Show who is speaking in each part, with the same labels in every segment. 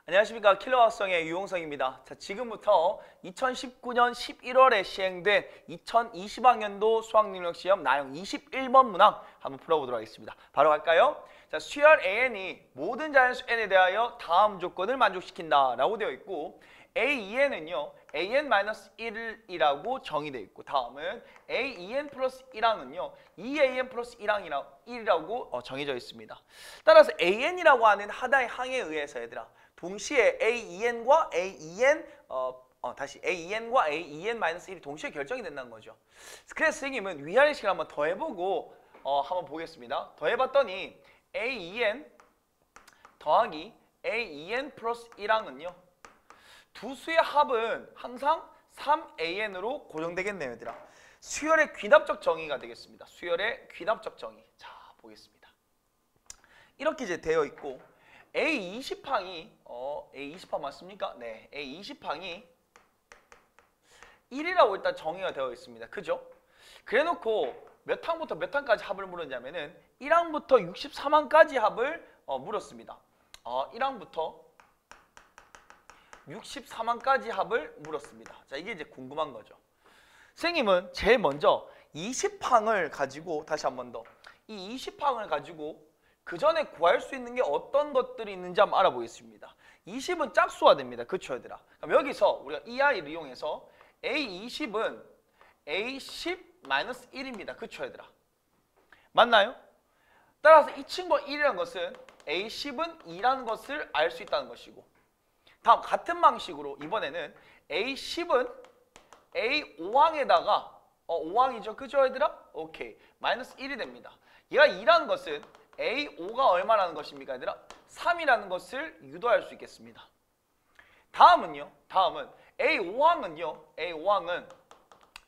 Speaker 1: 안녕하십니까. 킬러학성의 유용성입니다. 자, 지금부터 2019년 11월에 시행된 2020학년도 수학능력시험 나형 21번 문항 한번 풀어보도록 하겠습니다. 바로 갈까요? 자, 수열 AN이 모든 자연수 N에 대하여 다음 조건을 만족시킨다 라고 되어 있고 AEN은요 AN-1이라고 정의되어 있고 다음은 AEN 플러스 1항은요 2AN 플러스 1이라고 정해져 있습니다. 따라서 AN이라고 하는 하나의 항에 의해서 얘들아 동시에 AEN과 AEN-1이 동시에 결정이 된다는 거죠. 그래서 선생님은 위아래 식을 한번 더해보고 한번 보겠습니다. 더해봤더니 AEN 더하기 AEN 플러스 1항은요 두 수의 합은 항상 3AN으로 고정되겠네요, 얘들아. 수열의 귀납적 정의가 되겠습니다. 수열의 귀납적 정의. 자, 보겠습니다. 이렇게 이제 되어 있고 A20항이 A20항 맞습니까? 네, A20항이 1이라고 일단 정의가 되어 있습니다. 그죠? 그래놓고 몇 항부터 몇 항까지 합을 물었냐면은 1항부터 63항까지 합을 물었습니다. 1항부터 63항까지 합을 물었습니다. 자, 이게 이제 궁금한 거죠. 선생님은 제일 먼저 20항을 가지고 다시 한 번 더 이 20항을 가지고 그 전에 구할 수 있는 게 어떤 것들이 있는지 한번 알아보겠습니다. 20은 짝수화됩니다. 그쵸, 얘들아? 그럼 여기서 우리가 이 아이를 이용해서 A20은 A10-1입니다. 그쵸, 얘들아? 맞나요? 따라서 이 친구가 1이라는 것은 A10은 2라는 것을 알 수 있다는 것이고 다음 같은 방식으로 이번에는 A10은 A5항에다가 5항이죠. 그죠, 얘들아? 오케이. 마이너스 1이 됩니다. 얘가 2라는 것은 A5가 얼마라는 것입니까, 얘들아? 3이라는 것을 유도할 수 있겠습니다. 다음은 A5항은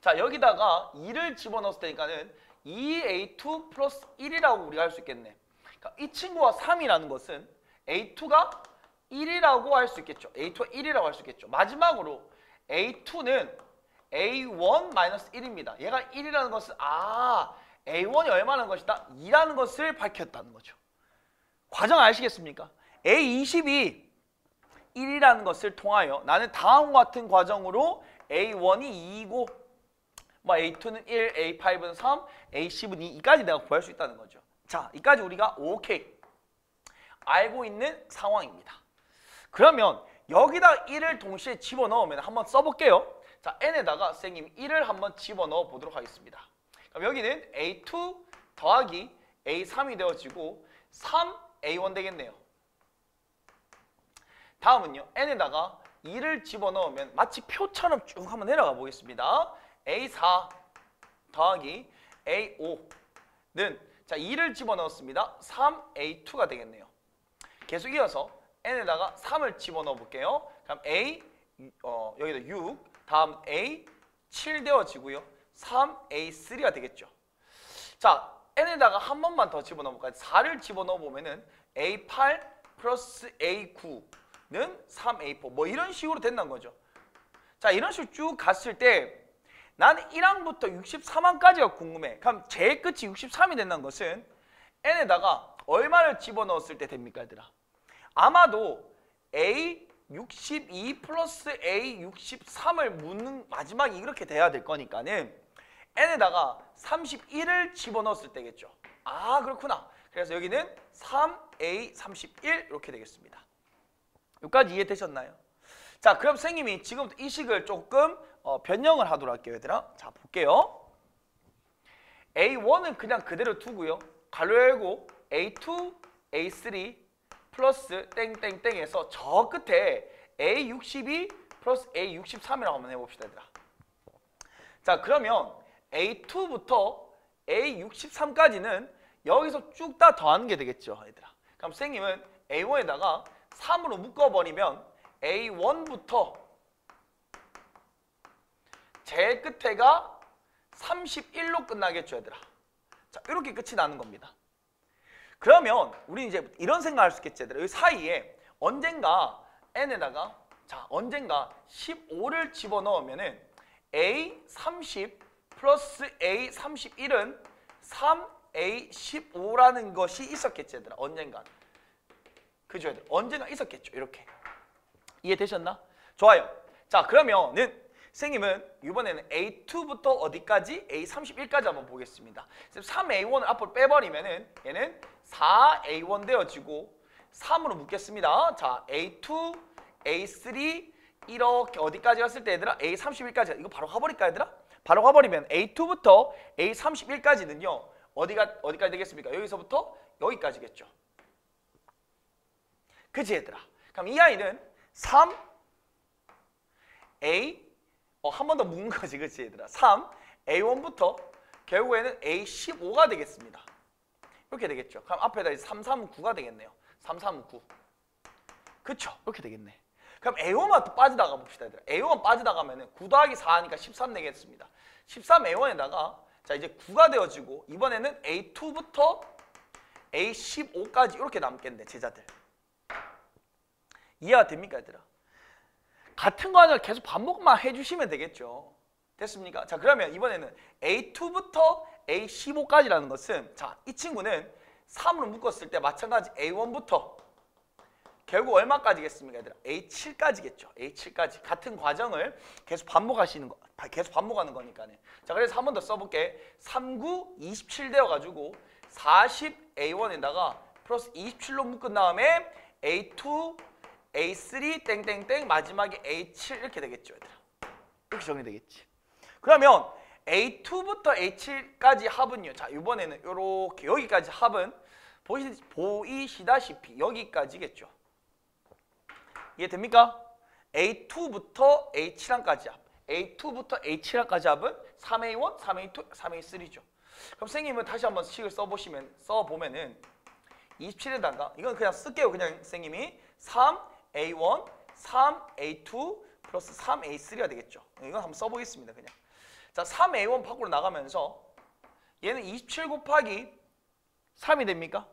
Speaker 1: 자, 여기다가 2를 집어넣었을 테니까는 2A2 플러스 1이라고 우리가 할 수 있겠네. 그러니까 이 친구와 3이라는 것은 A2가 1이라고 할 수 있겠죠. A2가 1이라고 할 수 있겠죠. 마지막으로 A2는 A1-1입니다. 얘가 1이라는 것은 A1이 얼마라는 것이다? 2라는 것을 밝혔다는 거죠. 과정 아시겠습니까? A20이 1이라는 것을 통하여 나는 다음과 같은 과정으로 A1이 2이고 A2는 1, A5는 3, A10은 2까지 내가 구할 수 있다는 거죠. 자, 이까지 우리가 오케이 알고 있는 상황입니다. 그러면 여기다 1을 동시에 집어넣으면 한번 써볼게요. 자, n에다가 선생님 1을 한번 집어넣어 보도록 하겠습니다. 그럼 여기는 A2 더하기 A3이 되어지고 3A1 되겠네요. 다음은요. n에다가 2를 집어넣으면 마치 표처럼 쭉 한번 내려가 보겠습니다. A4 더하기 A5는 자 2를 집어넣었습니다. 3A2가 되겠네요. 계속 이어서 n에다가 3을 집어넣어 볼게요. 그럼 여기다 6, 다음 A7 되어지고요. 3A3가 되겠죠. 자, n에다가 한 번만 더 집어넣어 볼까요? 4를 집어넣어 보면은 A8 플러스 A9는 3A4 뭐 이런 식으로 된다는 거죠. 자, 이런 식으로 쭉 갔을 때 나는 1항부터 63항까지가 궁금해. 그럼 제일 끝이 63이 된다는 것은 n에다가 얼마를 집어넣었을 때 됩니까, 얘들아? 아마도 A62 플러스 A63을 묻는 마지막이 이렇게 돼야 될 거니까는 n에다가 31을 집어넣었을 때겠죠. 그렇구나. 그래서 여기는 3A31 이렇게 되겠습니다. 여기까지 이해되셨나요? 자, 그럼 선생님이 지금부터 이 식을 조금 변형을 하도록 할게요, 얘들아. 자, 볼게요. A1은 그냥 그대로 두고요. 가로 열고 A2, A3 플러스 땡땡땡에서 저 끝에 A62 플러스 A63이라고 한번 해봅시다, 얘들아. 자, 그러면 A2부터 A63까지는 여기서 쭉 다 더하는 게 되겠죠, 얘들아. 그럼 선생님은 A1에다가 3으로 묶어버리면 A1부터 제일 끝에가 31로 끝나겠죠, 얘들아. 자, 이렇게 끝이 나는 겁니다. 그러면 우리 이제 이런 생각할 수 있겠지, 얘들아. 여기 사이에 언젠가 n에다가 언젠가 15를 집어넣으면은 A30 플러스 A31은 3A15라는 것이 있었겠지, 얘들아. 언젠가. 그죠, 얘들아? 언젠가 있었겠죠, 이렇게. 이해되셨나? 좋아요. 자, 그러면은 선생님은 이번에는 A2부터 어디까지? A31까지 한번 보겠습니다. 3A1을 앞으로 빼버리면은 얘는 4A1 되어지고 3으로 묶겠습니다. 자, A2, A3 이렇게 어디까지 갔을 때 얘들아? A31까지. 이거 바로 가버릴까 얘들아? 바로 가버리면 A2부터 A31까지는요. 어디까지 되겠습니까? 여기서부터 여기까지겠죠. 그치 얘들아? 그럼 이 아이는 3A 한 번 더 묶은 거지, 그치 얘들아? 3A1부터 결국에는 A15가 되겠습니다. 이렇게 되겠죠. 그럼 앞에다 3, 3은 9가 되겠네요. 3, 3은 9. 그쵸? 이렇게 되겠네. 그럼 A1만 또 빠져나가 봅시다, 얘들아. A1 빠져나가면은 9 더하기 4하니까 13 되겠습니다. 13A1에다가 자 이제 9가 되어지고 이번에는 A2부터 A15까지 이렇게 남겠네, 제자들. 이해가 됩니까, 얘들아? 같은 거 아니라 계속 반복만 해주시면 되겠죠. 됐습니까? 자, 그러면 이번에는 A2부터 A15까지라는 것은 자, 이 친구는 3으로 묶었을 때 마찬가지 A1부터 결국 얼마까지겠습니까, 얘들아? A7까지겠죠. A7까지. 같은 과정을 계속 반복하는 거니까요. 자, 그래서 한 번 더 써볼게. 39, 27 되어가지고 40A1에다가 플러스 27로 묶은 다음에 A2, A3, 땡땡땡, 마지막에 A7 이렇게 되겠죠, 얘들아. 이렇게 정리되겠지. 그러면 A2부터 A7까지 합은요. 자, 이번에는 이렇게 여기까지 합은 보이시다시피 여기까지겠죠. 이해됩니까? A2부터 A7항까지 합. A2부터 A7항까지 합은 3A1, 3A2, 3A3죠. 그럼 선생님은 다시 한번 식을 써보면은 27에다가 이건 그냥 쓸게요. 그냥 선생님이 3A1, 3A2 플러스 3A3가 되겠죠. 이건 한번 써보겠습니다. 그냥. 자, 3A1 밖으로 나가면서 얘는 27 곱하기 3이 됩니까?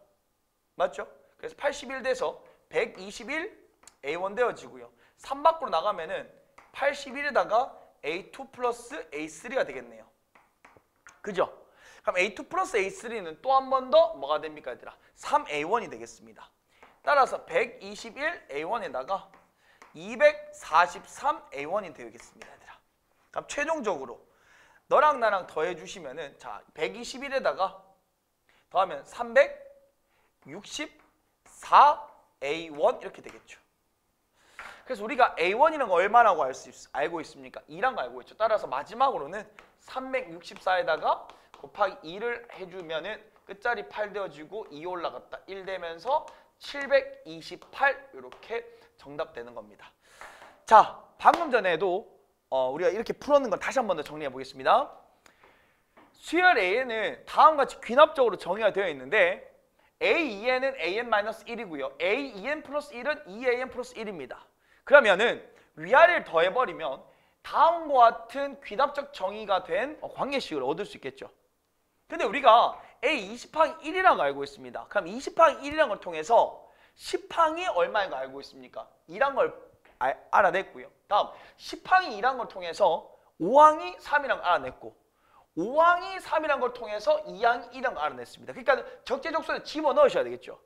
Speaker 1: 맞죠? 그래서 81 돼서 121 A1 되어지고요. 3 밖으로 나가면은 81에다가 A2 플러스 A3가 되겠네요. 그죠? 그럼 A2 플러스 A3는 또 한 번 더 뭐가 됩니까, 얘들아? 3A1이 되겠습니다. 따라서 121 A1에다가 243 A1이 되겠습니다, 얘들아. 그럼 최종적으로 너랑 나랑 더해주시면은 자 121에다가 더하면 364 A1 이렇게 되겠죠. 그래서 우리가 A1이라는 거 얼마라고 알고 있습니까? 2란 거 알고 있죠. 따라서 마지막으로는 364에다가 곱하기 2를 해주면은 끝자리 8 되어지고 2 올라갔다 1 되면서 728 이렇게 정답 되는 겁니다. 자, 방금 전에도 우리가 이렇게 풀었는 건 다시 한 번 더 정리해 보겠습니다. 수열 A는 다음과 같이 귀납적으로 정의가 되어 있는데 A2N은 AN-1이고요. A2N 플러스 1은 2AN 플러스 1입니다. 그러면은 위아래를 더해버리면 다음과 같은 귀납적 정의가 된 관계식을 얻을 수 있겠죠. 근데 우리가 A20항이 1이라는 걸 알고 있습니다. 그럼 20항이 1이라는 걸 통해서 10항이 얼마인 걸 알고 있습니까? 2란 걸 알아냈고요. 다음 10항이 2란 걸 통해서 5항이 3이란 걸 알아냈고 5항이 3이란 걸 통해서 2항이 1이란 걸 알아냈습니다. 그러니까 적재적소에 집어넣으셔야 되겠죠.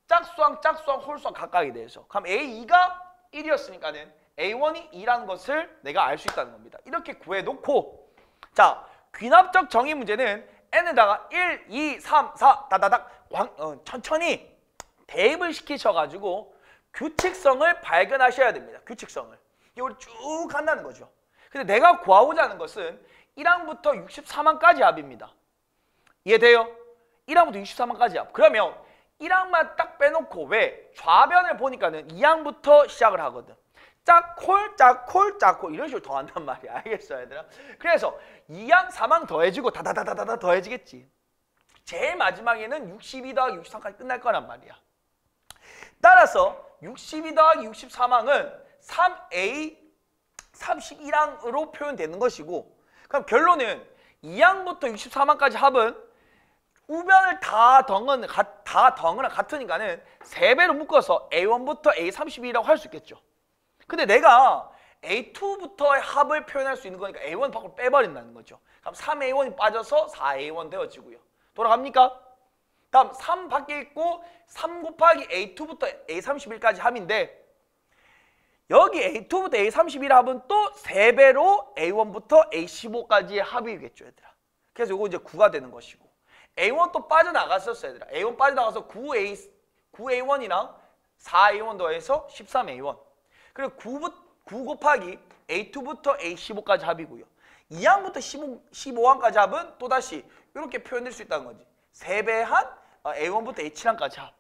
Speaker 1: 짝수항, 홀수항 각각에 대해서. 그럼 A2가 1이었으니까는 A1이 2라는 것을 내가 알 수 있다는 겁니다. 이렇게 구해놓고 자, 귀납적 정의 문제는 N에다가 1, 2, 3, 4 다다닥 천천히 대입을 시키셔가지고 규칙성을 발견하셔야 됩니다. 규칙성을. 이걸 쭉 간다는 거죠. 근데 내가 구하고자 하는 것은 1항부터 63항까지 합입니다. 이해돼요? 1항부터 63항까지 합. 그러면 1항만 딱 빼놓고 왜? 좌변을 보니까는 2항부터 시작을 하거든. 짝콜, 짝콜, 짝콜 이런 식으로 더한단 말이야. 알겠어, 얘들아? 그래서 2항, 3항 더해지고 다다다다다 더해지겠지. 제일 마지막에는 62 더하기 63까지 끝날 거란 말이야. 따라서 62 더하기 63항은 3A 31항으로 표현되는 것이고 그럼 결론은 2항부터 63항까지 합은 우변을 다 덩은 같으니까는 3배로 묶어서 A1부터 A32라고 할 수 있겠죠. 근데 내가 A2부터의 합을 표현할 수 있는 거니까 A1 밖으로 빼버린다는 거죠. 그럼 3A1이 빠져서 4A1 되어지고요. 돌아갑니까? 다음 3 밖에 있고 3 곱하기 A2부터 A31까지 합인데 여기 A2부터 A31 합은 또 3배로 A1부터 A15까지의 합이겠죠, 얘들아. 그래서 이거 이제 9가 되는 것이고. A1 또 빠져나갔었어, 얘들아. A1 빠져나가서 9A1이랑 4A1 더해서 13A1. 그리고 9 곱하기 A2부터 A15까지 합이고요. 2항부터 15항까지 합은 또다시 이렇게 표현될 수 있다는 거지. 3배한 A1부터 A7항까지 합.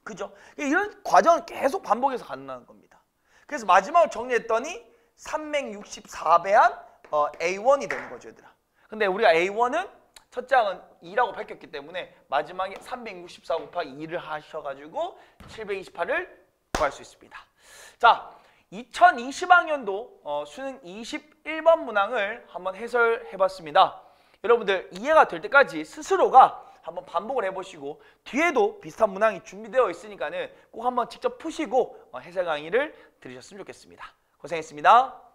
Speaker 1: 그죠? 이런 과정을 계속 반복해서 가능한 겁니다. 그래서 마지막으로 정리했더니 364배한 A1이 되는 거죠, 얘들아. 근데 우리가 A1은 첫째 항은 2라고 밝혔기 때문에 마지막에 364 곱하기 2를 하셔가지고 728을 구할 수 있습니다. 자, 2020학년도 수능 21번 문항을 한번 해설해봤습니다. 여러분들 이해가 될 때까지 스스로가 한번 반복을 해보시고 뒤에도 비슷한 문항이 준비되어 있으니까는 꼭 한번 직접 푸시고 해설 강의를 들으셨으면 좋겠습니다. 고생했습니다.